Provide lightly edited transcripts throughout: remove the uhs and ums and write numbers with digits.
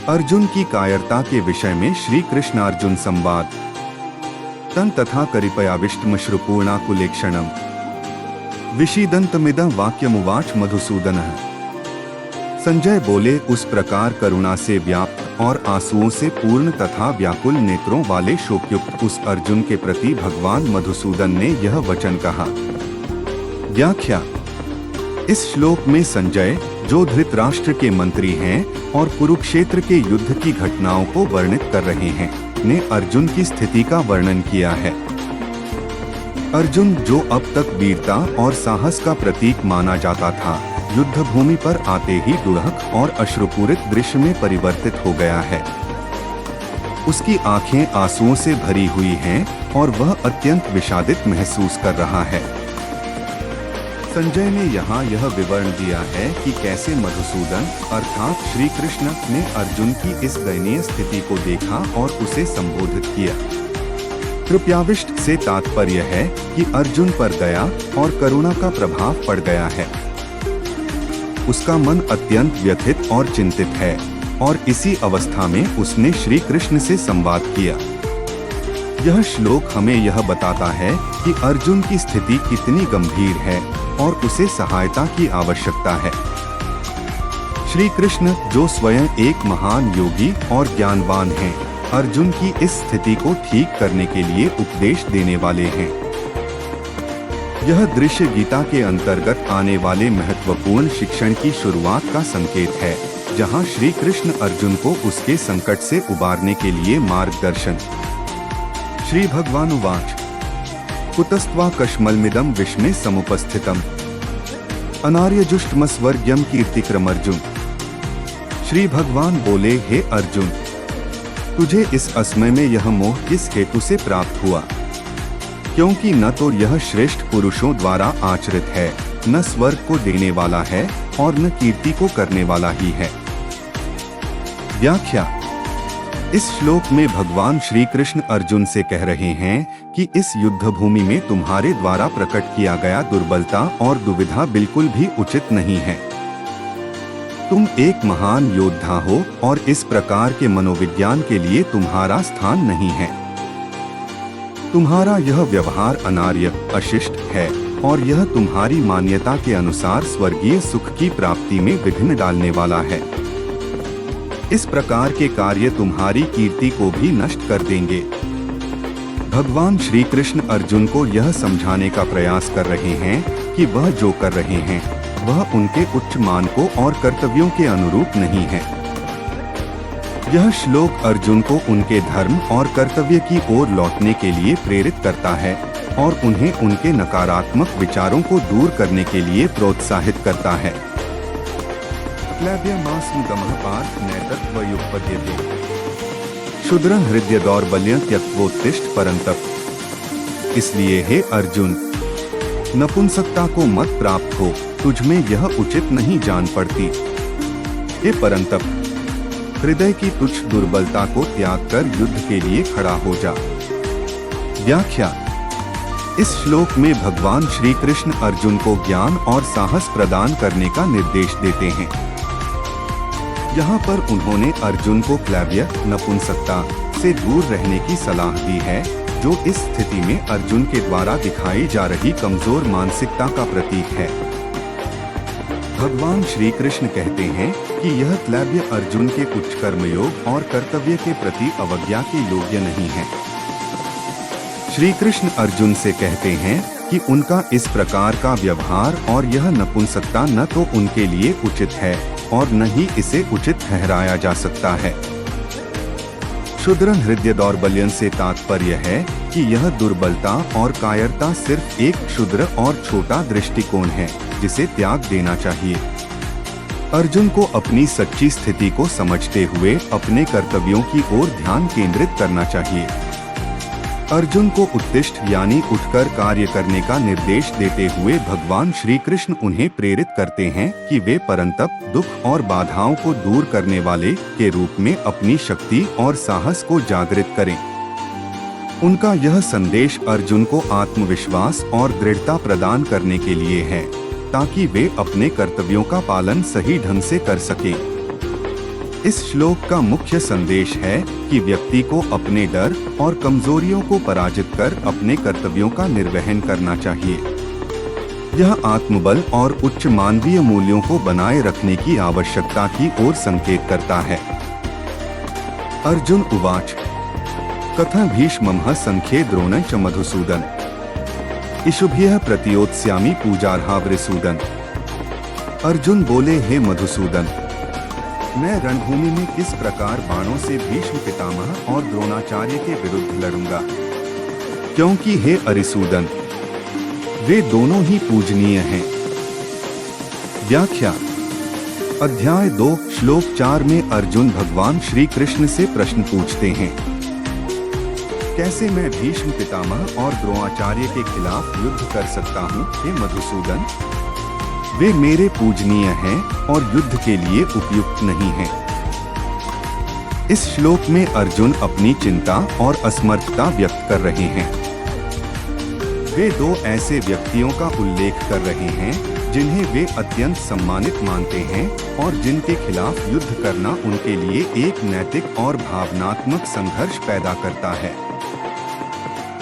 अर्जुन की कायरता के विषय में श्री कृष्ण अर्जुन संवाद। तन तथा करिपयाविष्टमश्रुपूर्णाकुलेक्षणम् विषीदन्तमिदं वाक्यमुवाच मधुसूदनः। संजय बोले, उस प्रकार करुणा से व्याप्त और आंसुओं से पूर्ण तथा व्याकुल नेत्रों वाले शोकयुक्त उस अर्जुन के प्रति भगवान मधुसूदन ने यह वचन कहा। व्याख्या। इस श्लोक में संजय, जो धृतराष्ट्र के मंत्री हैं और कुरुक्षेत्र के युद्ध की घटनाओं को वर्णित कर रहे हैं, ने अर्जुन की स्थिति का वर्णन किया है। अर्जुन, जो अब तक वीरता और साहस का प्रतीक माना जाता था, युद्ध भूमि पर आते ही दुर्हक और अश्रुपूरित दृश्य में परिवर्तित हो गया है। उसकी आंखें आंसुओं से भरी हुई हैं और वह अत्यंत विषादित महसूस कर रहा है। संजय ने यहाँ यह विवरण दिया है कि कैसे मधुसूदन अर्थात श्री कृष्ण ने अर्जुन की इस दयनीय स्थिति को देखा और उसे संबोधित किया। कृपयाविष्ट से तात्पर्य है कि अर्जुन पर दया और करुणा का प्रभाव पड़ गया है। उसका मन अत्यंत व्यथित और चिंतित है और इसी अवस्था में उसने श्री कृष्ण से संवाद किया। यह श्लोक हमें यह बताता है कि अर्जुन की स्थिति कितनी गंभीर है और उसे सहायता की आवश्यकता है। श्री कृष्ण, जो स्वयं एक महान योगी और ज्ञानवान हैं, अर्जुन की इस स्थिति को ठीक करने के लिए उपदेश देने वाले हैं। यह दृश्य गीता के अंतर्गत आने वाले महत्वपूर्ण शिक्षण की शुरुआत का संकेत है, जहां श्री कृष्ण अर्जुन को उसके संकट से उबारने के लिए मार्गदर्शन। श्री भगवानुवाच कुतस्त्वा कश्मलमिदं विष्णे समुपस्थितम् अनार्यजुष्टमस्वर्ग्यं कीर्तिक्रमर्जुन। श्री भगवान बोले, हे अर्जुन, तुझे इस असमय में यह मोह किस हेतु से प्राप्त हुआ? क्योंकि न तो यह श्रेष्ठ पुरुषों द्वारा आचरित है, न स्वर्ग को देने वाला है और न कीर्ति को करने वाला ही है। व्याख्या। इस श्लोक में भगवान श्री कृष्ण अर्जुन से कह रहे हैं कि इस युद्ध भूमि में तुम्हारे द्वारा प्रकट किया गया दुर्बलता और दुविधा बिल्कुल भी उचित नहीं है। तुम एक महान योद्धा हो और इस प्रकार के मनोविज्ञान के लिए तुम्हारा स्थान नहीं है। तुम्हारा यह व्यवहार अनार्य, अशिष्ट है और यह तुम्हारी मान्यता के अनुसार स्वर्गीय सुख की प्राप्ति में विघ्न डालने वाला है। इस प्रकार के कार्य तुम्हारी कीर्ति को भी नष्ट कर देंगे। भगवान श्री कृष्ण अर्जुन को यह समझाने का प्रयास कर रहे हैं कि वह जो कर रहे हैं वह उनके उच्च मान को और कर्तव्यों के अनुरूप नहीं है। यह श्लोक अर्जुन को उनके धर्म और कर्तव्य की ओर लौटने के लिए प्रेरित करता है और उन्हें उनके नकारात्मक विचारों को दूर करने के लिए प्रोत्साहित करता है। क्षुद्रं हृदय दौर्बल्यं त्यक्त्वोत्तिष्ठ परन्तप। इसलिए हे अर्जुन, नपुंसकता को मत प्राप्त हो, तुझमें यह उचित नहीं जान पड़ती। हे परंतप, हृदय की तुच्छ दुर्बलता को त्याग कर युद्ध के लिए खड़ा हो जा। व्याख्या। इस श्लोक में भगवान श्री कृष्ण अर्जुन को ज्ञान और साहस प्रदान करने का निर्देश देते हैं। यहाँ पर उन्होंने अर्जुन को क्लैब्य, नपुंसकता से दूर रहने की सलाह दी है, जो इस स्थिति में अर्जुन के द्वारा दिखाई जा रही कमजोर मानसिकता का प्रतीक है। भगवान श्री कृष्ण कहते हैं कि यह क्लैब्य अर्जुन के उच्च कर्मयोग और कर्तव्य के प्रति अवज्ञा के योग्य नहीं है। श्री कृष्ण अर्जुन से कहते हैं कि उनका इस प्रकार का व्यवहार और यह नपुंसकता न तो उनके लिए उचित है और न ही इसे उचित ठहराया जा सकता है। क्षुद्रं हृदय दौर्बल्यं से तात्पर्य है कि यह दुर्बलता और कायरता सिर्फ एक क्षुद्र और छोटा दृष्टिकोण है, जिसे त्याग देना चाहिए। अर्जुन को अपनी सच्ची स्थिति को समझते हुए अपने कर्तव्यों की ओर ध्यान केंद्रित करना चाहिए। अर्जुन को उत्तिष्ठ यानी उठकर कार्य करने का निर्देश देते हुए भगवान श्री कृष्ण उन्हें प्रेरित करते हैं कि वे परंतप दुख और बाधाओं को दूर करने वाले के रूप में अपनी शक्ति और साहस को जागृत करें। उनका यह संदेश अर्जुन को आत्मविश्वास और दृढ़ता प्रदान करने के लिए है, ताकि वे अपने कर्तव्यों का पालन सही ढंग से कर सकें। इस श्लोक का मुख्य संदेश है कि व्यक्ति को अपने डर और कमजोरियों को पराजित कर अपने कर्तव्यों का निर्वहन करना चाहिए। यह आत्मबल और उच्च मानवीय मूल्यों को बनाए रखने की आवश्यकता की ओर संकेत करता है। अर्जुन उवाच कथं भीष्मः संख्ये द्रोणं च मधुसूदन इषुभ्यः प्रतियोत्स्यामि पूजार्हा वृसूदन। अर्जुन बोले, हे मधुसूदन, मैं रणभूमि में किस प्रकार बाणों से भीष्म पितामह और द्रोणाचार्य के विरुद्ध लड़ूंगा, क्योंकि हे अरिसूदन, वे दोनों ही पूजनीय हैं। व्याख्या। अध्याय 2 श्लोक 4 में अर्जुन भगवान श्री कृष्ण से प्रश्न पूछते हैं, कैसे मैं भीष्म पितामह और द्रोणाचार्य के खिलाफ युद्ध कर सकता हूँ, हे मधुसूदन? वे मेरे पूजनीय हैं और युद्ध के लिए उपयुक्त नहीं हैं। इस श्लोक में अर्जुन अपनी चिंता और असमर्थता व्यक्त कर रहे हैं। वे दो ऐसे व्यक्तियों का उल्लेख कर रहे हैं जिन्हें वे अत्यंत सम्मानित मानते हैं और जिनके खिलाफ युद्ध करना उनके लिए एक नैतिक और भावनात्मक संघर्ष पैदा करता है।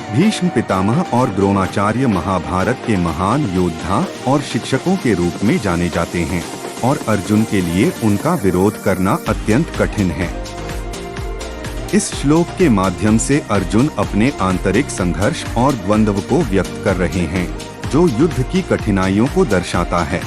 भीष्म पितामह और द्रोणाचार्य महाभारत के महान योद्धा और शिक्षकों के रूप में जाने जाते हैं और अर्जुन के लिए उनका विरोध करना अत्यंत कठिन है। इस श्लोक के माध्यम से अर्जुन अपने आंतरिक संघर्ष और द्वंद्व को व्यक्त कर रहे हैं, जो युद्ध की कठिनाइयों को दर्शाता है।